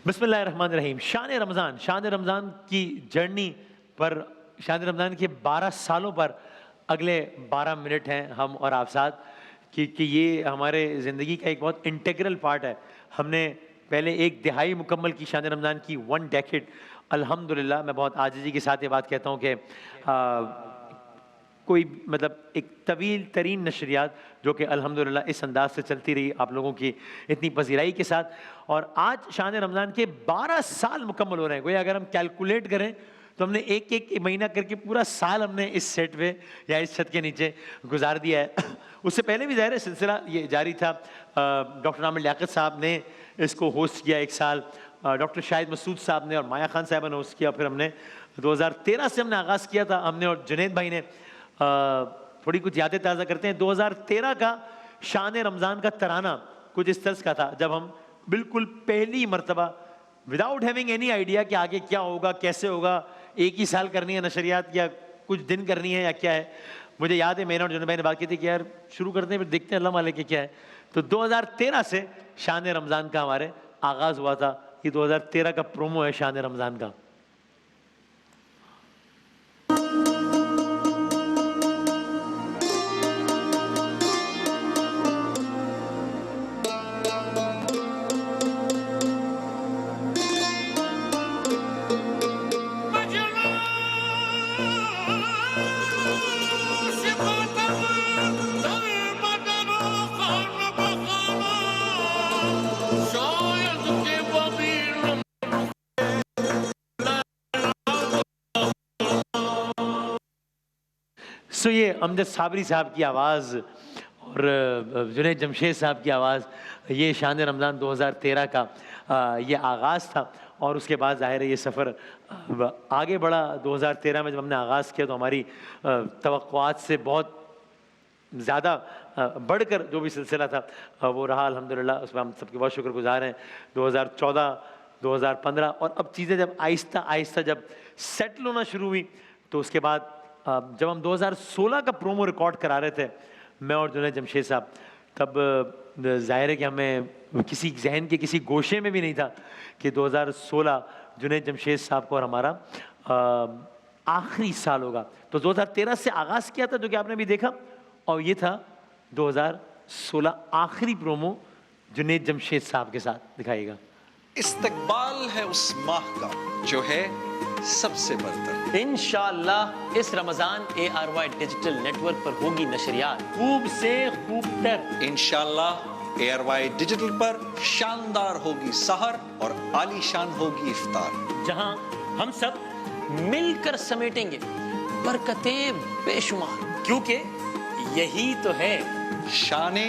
बिस्मिल्लाहिर्रहमानिर्रहीम। शान रमज़ान की जर्नी पर, शान रमज़ान के 12 सालों पर अगले 12 मिनट हैं हम और आप साथ कि ये हमारे ज़िंदगी का एक बहुत इंटीग्रल पार्ट है। हमने पहले एक दिहाई मुकम्मल की शान रमज़ान की 1 डेकेड। अल्हम्दुलिल्लाह मैं बहुत आजिज़ी के साथ ये बात कहता हूँ कि कोई मतलब एक तवील तरीन नशरियात जो कि अल्हम्दुलिल्लाह इस अंदाज से चलती रही आप लोगों की इतनी पजीराई के साथ, और आज शान रमज़ान के 12 साल मुकम्मल हो रहे हैं। कोई अगर हम कैलकुलेट करें तो हमने एक एक महीना करके पूरा साल हमने इस सेट पे या इस छत के नीचे गुजार दिया है। उससे पहले भी ज़ाहिर है सिलसिला ये जारी था। डॉक्टर आमिर लियाकत साहब ने इसको होस्ट किया एक साल, डॉक्टर शाहिद मसूद साहब ने और माया खान साहब ने होस्ट किया। फिर हमने 2013 से हमने आगाज़ किया था, हमने और जुनैद भाई ने। थोड़ी कुछ यादें ताज़ा करते हैं। 2013 का शान रमज़ान का तराना कुछ इस तर्ज का था, जब हम बिल्कुल पहली मरतबा विदाउट हैविंग एनी आइडिया कि आगे क्या होगा कैसे होगा, एक ही साल करनी है नशरियात या कुछ दिन करनी है या क्या है। मुझे याद है मैंने और जुनैद भाई ने बात की थी कि यार शुरू करते हैं फिर देखते हैं अल्लाह मालिक के क्या है। तो 2013 से शान रमज़ान का हमारे आगाज़ हुआ था। ये 2013 का प्रोमो है शान रमज़ान का। सो ये अमजद साबरी साहब की आवाज़ और जुनैद जमशेद साहब की आवाज़, ये शान रमज़ान 2013 का ये आगाज़ था। और उसके बाद ज़ाहिर है ये सफ़र आगे बढ़ा। 2013 में जब हमने आगाज़ किया तो हमारी तवक्कुआत से बहुत ज़्यादा बढ़कर जो भी सिलसिला था वो रहा अल्हम्दुलिल्लाह। उसमें हम सबके बहुत शुक्रगुज़ार हैं। 2014, 2015 और अब चीज़ें जब आहिस्ता आहिस्ता जब सेटल होना शुरू हुई तो उसके बाद जब हम 2016 का प्रोमो रिकॉर्ड करा रहे थे मैं और जुनैद जमशेद साहब, तब ज़ाहिर है कि हमें किसी जहन के किसी गोशे में भी नहीं था कि 2016 जुनैद जमशेद साहब को और हमारा आखिरी साल होगा। तो 2013 से आगाज़ किया था जो कि आपने भी देखा, और ये था 2016 आखिरी प्रोमो जुनैद जमशेद साहब के साथ। दिखाइएगा। इस्तकबाल है उस माह का जो है सबसे बरतर। इंशाअल्लाह इस रमजान ARY डिजिटल नेटवर्क पर होगी नशरियात खूब से खूब तर। इंशाअल्लाह ARY डिजिटल पर शानदार होगी सहर और आलीशान होगी इफ्तार, जहां हम सब मिलकर समेटेंगे बरकतें बेशुमार, क्योंकि यही तो है शाने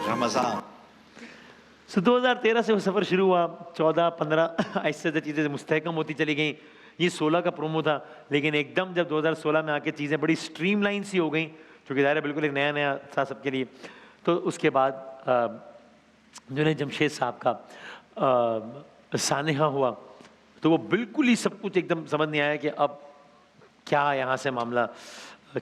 रमजान। 2013 से वो सफ़र शुरू हुआ। 14, 15 ऐसे चीज़ें मुस्तहकम होती चली गई। ये 16 का प्रोमो था, लेकिन एकदम जब 2016 में आके चीज़ें बड़ी स्ट्रीमलाइन सी हो गई, जो कि ज़ाहिर है बिल्कुल एक नया नया था सबके लिए। तो उसके बाद जुनैद जमशेद साहब का सानिहा हुआ, तो वो बिल्कुल ही सब कुछ एकदम समझ नहीं आया कि अब क्या यहाँ से मामला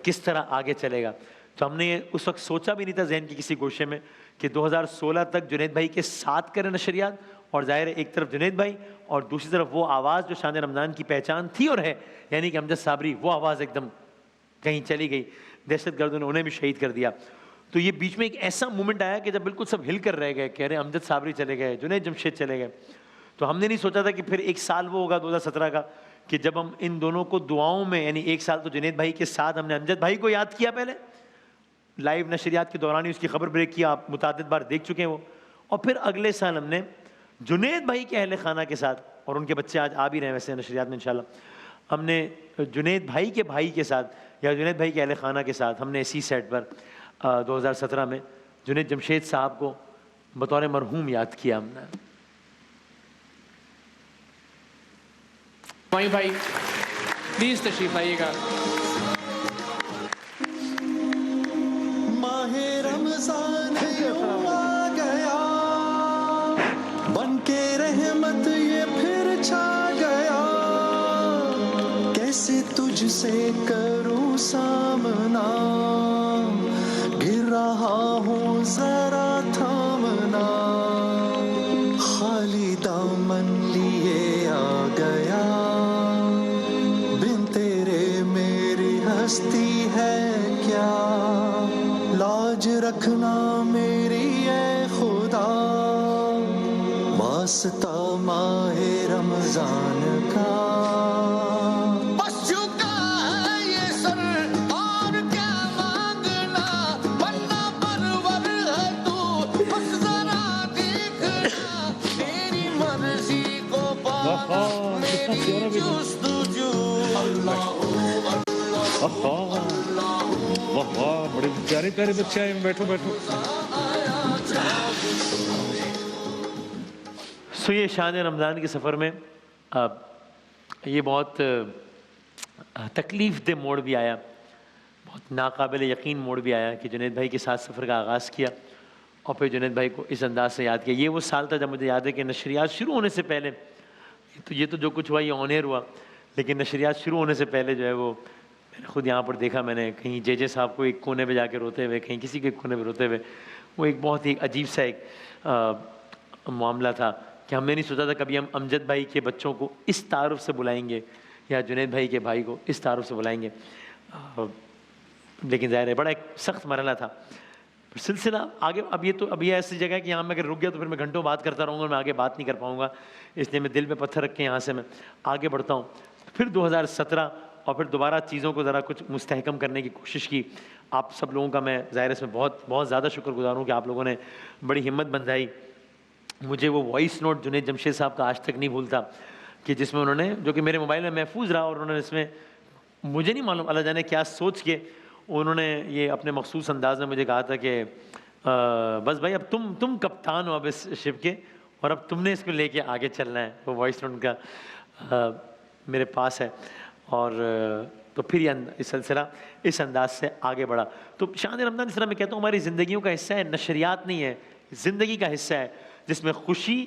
किस तरह आगे चलेगा। तो हमने उस वक्त सोचा भी नहीं था जहन की किसी गोशे में कि 2016 तक जुनैद भाई के साथ करें नशरियात, और ज़ाहिर है एक तरफ जुनैद भाई और दूसरी तरफ वो आवाज़ जो शान रमज़ान की पहचान थी और है, यानी कि अमजद साबरी, वो आवाज़ एकदम कहीं चली गई। दहशत गर्दों ने उन्हें भी शहीद कर दिया। तो ये बीच में एक ऐसा मोमेंट आया कि जब बिल्कुल सब हिल कर रह गए, कह रहे अमजद साबरी चले गए, जुनैद जमशेद चले गए। तो हमने नहीं सोचा था कि फिर एक साल वो होगा 2017 का कि जब हम इन दोनों को दुआओं में, यानी एक साल तो जुनैद भाई के साथ हमने अमजद भाई को याद किया, पहले लाइव नशरियात के दौरान ही उसकी खबर ब्रेक किया, आप मुतादिद बार देख चुके हैं वो। और फिर अगले साल हमने जुनैद भाई के अहले खाना के साथ, और उनके बच्चे आज आ भी रहे हैं वैसे नशरियात में इंशाल्लाह, हमने जुनैद भाई के भाई के साथ या जुनैद भाई के अहले खाना के साथ हमने इसी सेट पर 2017 में जुनैद जमशेद साहब को बतौर मरहूम याद किया हमने। भाई प्लीज तशरीफ लाइएगा। माहे रमजान आ गया, बनके रहमत ये फिर छा गया, कैसे तुझसे करूं सामना, गिर रहा हूँ जरा थामना, खाली दामन लिए सुना मेरी ए खुदा वास्ता माहे रमजान का बस झुका है ये सर और क्या मांगना वरना परवर है तू बस जरा देखना तेरी मर्जी को पाना मेरी जुस्तजू अल्लाह वाह वाह, बड़े प्यारे प्यारे बच्चे आए हैं, बैठो बैठो। सो ये शान रमज़ान के सफ़र में ये बहुत तकलीफ़ दे मोड़ भी आया, बहुत नाकाबिल यकीन मोड़ भी आया कि जुनैद भाई के साथ सफ़र का आगाज़ किया और फिर जुनैद भाई को इस अंदाज से याद किया। ये वो साल था जब मुझे याद है कि नशरियात शुरू होने से पहले, तो ये तो जो कुछ हुआ ये ऑन एयर हुआ, लेकिन नशरियात शुरू होने से पहले जो है वो मैंने खुद यहाँ पर देखा, मैंने कहीं जे साहब को एक कोने पे जाके रोते हुए, कहीं किसी के एक कोने पे रोते हुए। वो एक बहुत ही अजीब सा एक मामला था कि हमने नहीं सोचा था कभी हम अमजद भाई के बच्चों को इस तारुफ से बुलाएंगे या जुनैद भाई के भाई को इस तारुफ से बुलाएंगे। लेकिन ज़ाहिर है बड़ा एक सख्त मरहला था। सिलसिला आगे, अब ये तो अभी ऐसी जगह है कि यहाँ मैं अगर रुक गया तो फिर मैं घंटों बात करता रहूँगा, मैं आगे बात नहीं कर पाऊँगा, इसलिए मैं दिल में पत्थर रख के यहाँ से मैं आगे बढ़ता हूँ। फिर 2017 और फिर दोबारा चीज़ों को ज़रा कुछ मुस्तहकम करने की कोशिश की। आप सब लोगों का मैं ज़ाहिर इसमें बहुत बहुत ज़्यादा शुक्रगुज़ार हूँ कि आप लोगों ने बड़ी हिम्मत बंधाई। मुझे वो वॉइस नोट जुनैद जमशेद साहब का आज तक नहीं भूलता कि जिसमें उन्होंने, जो कि मेरे मोबाइल में महफूज रहा, और उन्होंने इसमें मुझे नहीं मालूम अल्लाह जाने क्या सोच के उन्होंने ये अपने मखसूस अंदाज में मुझे कहा था कि बस भाई अब तुम कप्तान हो अब इस शिप के, और अब तुमने इसको लेके आगे चलना है। वो वॉइस नोट का मेरे पास है। और तो फिर ये इस सिलसिला इस अंदाज से आगे बढ़ा। तो शान रमज़ान इस तरह मैं कहता हूँ हमारी ज़िंदगियों का हिस्सा है, नशरियात नहीं है, ज़िंदगी का हिस्सा है, जिसमें खुशी,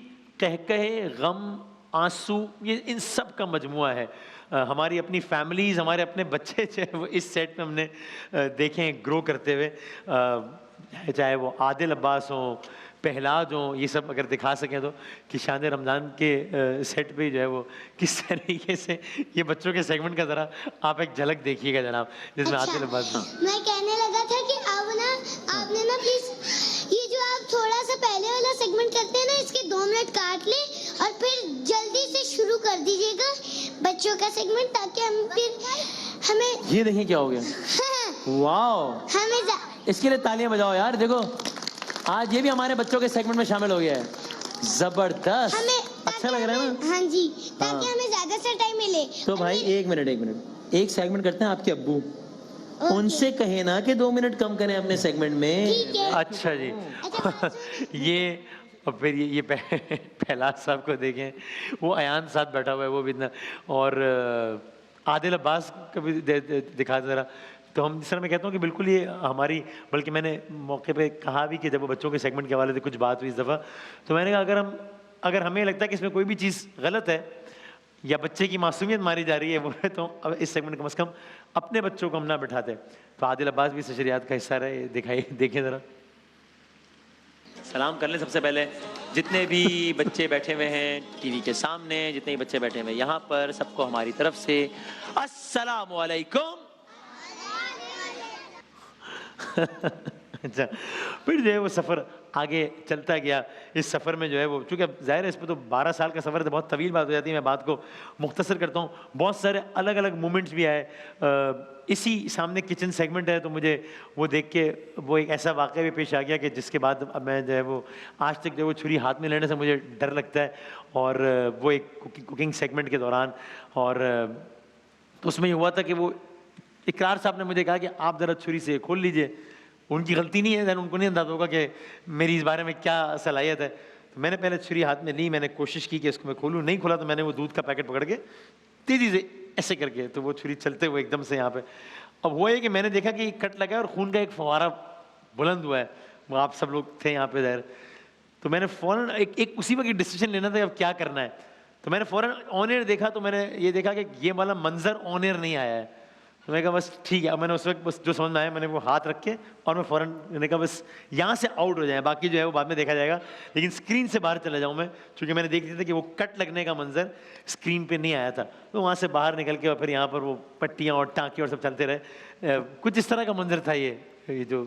कहकहे, गम, आंसू, ये इन सब का मजमुआ है। हमारी अपनी फैमिलीज़, हमारे अपने बच्चे जो है वो इस सेट में हमने देखे हैं ग्रो करते हुए, चाहे वो आदिल अब्बास हों, पहलाद हों, ये सब अगर दिखा सकें तो कि शान रमज़ान के सेट पे जो है वो किस तरीके से ये बच्चों के सेगमेंट का ज़रा आप एक झलक देखिएगा जनाब, जिसमें आदिल अब्बास। मैं कहने लगा था कि अब ना आपने ना प्लीज ये जो आप थोड़ा सा पहले वाला सेगमेंट करते हैं ना, इसके 2 मिनट काट ले और फिर जल्दी से शुरू कर दीजिएगा बच्चों का सेगमेंट, ताकि हम फिर हमें ये देखिए क्या हो गया, वाओ, हमें इसके लिए तालियां बजाओ यार। देखो आज ये भी हमारे बच्चों के सेगमेंट में शामिल हो गया है, जबरदस्त, अच्छा लग रहा है ना? हाँ जी, ताकि हमें ज्यादा सा टाइम मिले। तो भाई एक मिनट एक सेगमेंट करते हैं आपके अब्बू, उनसे कहे ना कि 2 मिनट कम करें अपने सेगमेंट में। ठीक है। अच्छा जी। ये और फिर ये पहलाद साहब को देखें, वो अयान साथ बैठा हुआ है, वो भी इतना, और आदिल अब्बास को भी दिखा ज़रा। तो हम जिस तरह मैं कहता हूँ कि बिल्कुल ये हमारी, बल्कि मैंने मौके पे कहा भी कि जब वो बच्चों के सेगमेंट के हवाले से कुछ बात हुई इस दफ़ा, तो मैंने कहा अगर हमें लगता है कि इसमें कोई भी चीज़ गलत है या बच्चे की मासूमियत मारी जा रही है वो है, तो अब इस सेगमेंट कम से कम अपने बच्चों को हम ना बिठाते। तो आदिल अब्बास भी नशरियात का हिस्सा रहे, दिखाई देखें ज़रा, सलाम कर लें सबसे पहले जितने भी बच्चे बैठे हुए हैं टीवी के सामने, जितने भी बच्चे बैठे हुए हैं यहाँ पर, सबको हमारी तरफ से अस्सलामु अलैकुम। अच्छा, फिर जो है वो सफ़र आगे चलता गया। इस सफ़र में जो है वो, चूँकि अब ज़ाहिर है इस पर तो 12 साल का सफ़र है तो बहुत तवील बात हो जाती है, मैं बात को मुख्तसर करता हूँ। बहुत सारे अलग अलग मोमेंट्स भी आए। इसी सामने किचन सेगमेंट है तो मुझे वो देख के वो एक ऐसा वाक़या भी पेश आ गया कि जिसके बाद अब मैं जो है वो आज तक जो वो छुरी हाथ में लेने से मुझे डर लगता है। और वो एक कुकिंग सेगमेंट के दौरान, और तो उसमें ये हुआ था कि वो इकरार साहब ने मुझे कहा कि आप ज़रा छुरी से खोल लीजिए। उनकी गलती नहीं है, उनको नहीं अंदाज़ा होगा कि मेरी इस बारे में क्या सलाहियत है। तो मैंने पहले छुरी हाथ में ली, मैंने कोशिश की कि इसको मैं खोलूँ, नहीं खोला तो मैंने वो दूध का पैकेट पकड़ के तेज़ी से ऐसे करके, तो वो छुरी चलते हुए एकदम से यहाँ पे, अब वो है कि मैंने देखा कि कट लगा है और खून का एक फवारा बुलंद हुआ है। वो आप सब लोग थे यहाँ पे ज़ाहिर, तो मैंने फ़ौरन एक उसी वक्त डिसीजन लेना था अब क्या करना है। तो मैंने फ़ौरन ऑन एयर देखा, तो मैंने ये देखा कि ये वाला मंजर ऑन एयर नहीं आया है। तो मैंने कहा बस ठीक है। अब मैंने उस वक्त बस जो समझ में आया मैंने वो हाथ रख के और मैं फ़ौरन, मैंने कहा बस यहाँ से आउट हो जाए, बाकी जो है वो बाद में देखा जाएगा, लेकिन स्क्रीन से बाहर चला जाऊँ मैं, क्योंकि मैंने देख लिया था कि वो कट लगने का मंजर स्क्रीन पे नहीं आया था। तो वहाँ से बाहर निकल के और फिर यहाँ पर वो पट्टियाँ और टाँके और सब चलते रहे। कुछ इस तरह का मंजर था ये जो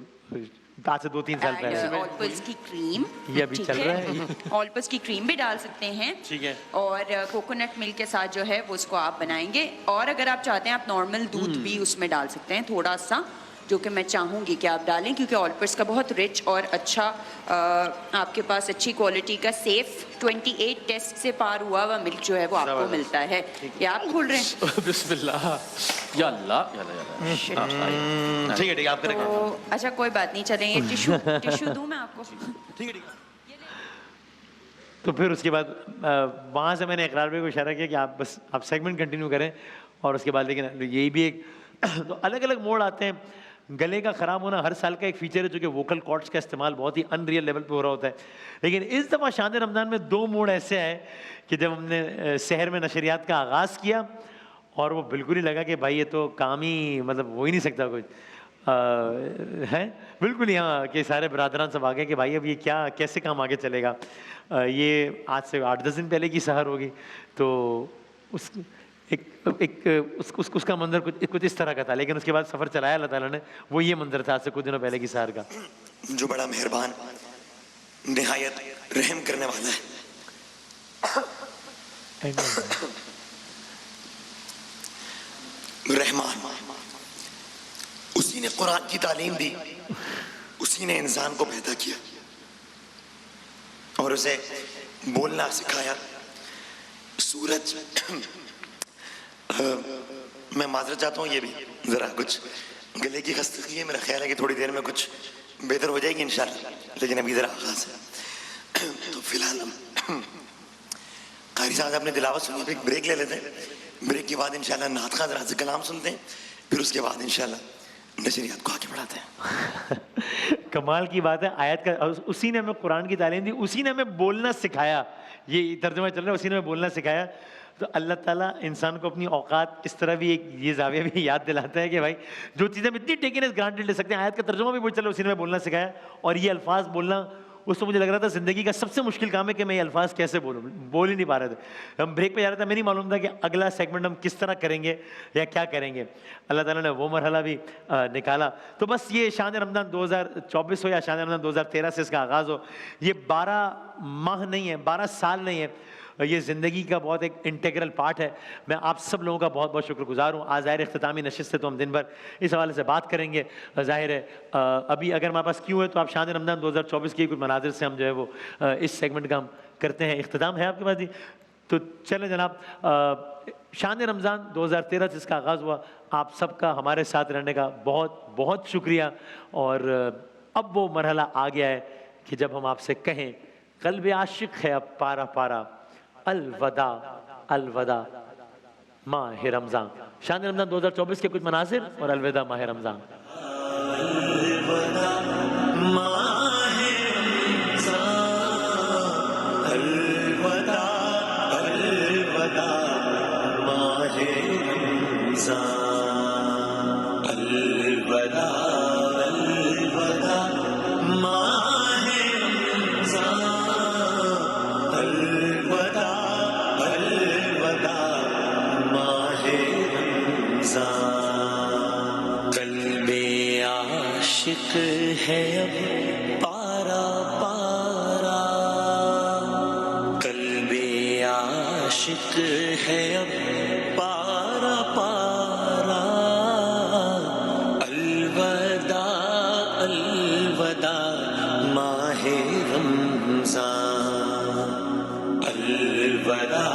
आज से 2-3 साल पहले। ऑलपर्स की क्रीम, ये अभी ठीक चल रहा है। ऑलपर्स की क्रीम भी डाल सकते हैं, ठीक है। और कोकोनट मिल्क के साथ जो है वो उसको आप बनाएंगे, और अगर आप चाहते हैं आप नॉर्मल दूध भी उसमें डाल सकते हैं थोड़ा सा, जो कि मैं चाहूँगी कि आप डालें, क्योंकि ऑलपर्स का बहुत रिच और अच्छा आपके पास अच्छी क्वालिटी का सेफ 28 टेस्ट से पार हुआ हुआ मिल्क जो है वो आपको मिलता है। ये आप खोल रहे हैं? बिस्मिल्लाह, या अल्लाह, या अल्लाह। ठीक है आप करें। तो अच्छा कोई बात नहीं, चलें ये टिश्यू दूं मैं आपको? ठीक है। तो फिर उसके बाद वहाँ से मैंने इकरार भाई को इशारा किया कि आप सेगमेंट कंटिन्यू करें, और उसके बाद लेकिन यही भी एक तो अलग अलग मोड आते हैं। गले का ख़राब होना हर साल का एक फीचर है, जो कि वोकल कॉर्ड्स का इस्तेमाल बहुत ही अनरियल लेवल पे हो रहा होता है। लेकिन इस दफ़ा शान रमज़ान में 2 मोड ऐसे आए कि जब हमने शहर में नशरियात का आगाज़ किया, और वो बिल्कुल ही लगा कि भाई ये तो काम ही मतलब हो ही नहीं सकता कुछ है, बिल्कुल यहाँ के सारे बरादरान सब आ गए कि भाई अब ये क्या कैसे काम आगे चलेगा। ये आज से 8-10 दिन पहले की सहर होगी, तो उसका मंजर कुछ इस तरह का था। लेकिन उसके बाद सफ़र चलाया अल्लाह ताला ने, वो ये मंजर था आज से कुछ दिनों पहले की सहर का, जो बड़ा मेहरबान निहायत रहम करने वाला है। रहमान, उसी ने कुरान की तालीम दी, उसी ने इंसान को पैदा किया और उसे बोलना सिखाया। सूरज मैं माजरत चाहता हूँ, ये भी ज़रा कुछ गले की खस्तगी है, मेरा ख्याल है कि थोड़ी देर में कुछ बेहतर हो जाएगी इंशाल्लाह, लेकिन अभी ज़रा आगाज़ है। तो फिलहाल हम कारी साहब अपने तिलावत सुनिए, फिर ब्रेक ले लेते हैं। ब्रेक के बाद इंशाल्लाह नात खां ज़रा से कलाम सुनते हैं, फिर उसके बाद इंशाल्लाह नशरियात को आगे बढ़ाते हैं। कमाल की बात है, आयत का उसी ने हमें कुरान की तालीम दी, उसी ने हमें बोलना सिखाया। ये तर्जुमा चल रहा है, उसी ने हमें बोलना सिखाया। तो अल्लाह ताला इंसान को अपनी औकात इस तरह भी एक ये जाविया भी याद दिलाता है कि भाई जो चीज़ें हम इतनी टेकन एज ग्रांटेड ले सकते हैं, आयत का तर्जुमा भी बोल चल रहा है, उसी ने हमें बोलना सिखाया। और ये अल्फाज बोलना उसको मुझे लग रहा था ज़िंदगी का सबसे मुश्किल काम है कि मैं ये अल्फाज कैसे बोलूँ, बोल ही नहीं पा रहे थे। हम ब्रेक पे जा रहे थे, मैं नहीं मालूम था कि अगला सेगमेंट हम किस तरह करेंगे या क्या करेंगे। अल्लाह ताला ने वो मरहला भी निकाला। तो बस ये शान रमज़ान 2024 हो या शान रमज़ान 2013 से इसका आगाज़ हो, ये 12 माह नहीं है, 12 साल नहीं है, ये ज़िंदगी का बहुत एक इंटेग्रल पार्ट है। मैं आप सब लोगों का बहुत बहुत शुक्रगुजार हूँ। आज ज़ाहिर इख्तितामी नशिस्त से तो हम दिन भर इस हवाले से बात करेंगे। ज़ाहिर है अभी अगर हमारे पास क्यों है तो आप शान रमज़ान 2024 के कुछ मनाजिर से हम जो है वो इस सेगमेंट का हम करते हैं। इख्तिताम है आपके पास जी? तो चलें जनाब, शान रमज़ान 2013 से इसका आगाज़ हुआ। आप सबका हमारे साथ रहने का बहुत बहुत शुक्रिया। और अब वो मरहला आ गया है कि जब हम आपसे कहें क़ल्ब आशिक़ है अब पारा पारा, अलवदा अलवदा माह रमज़ान। शान रमज़ान 2024 के कुछ मनासिर और अलविदा माह रमज़ान। है अब पारा पारा, क़ल्बे आशिक़ है अब पारा पारा, अलवदा अलवदा माहे रमज़ान, अलवदा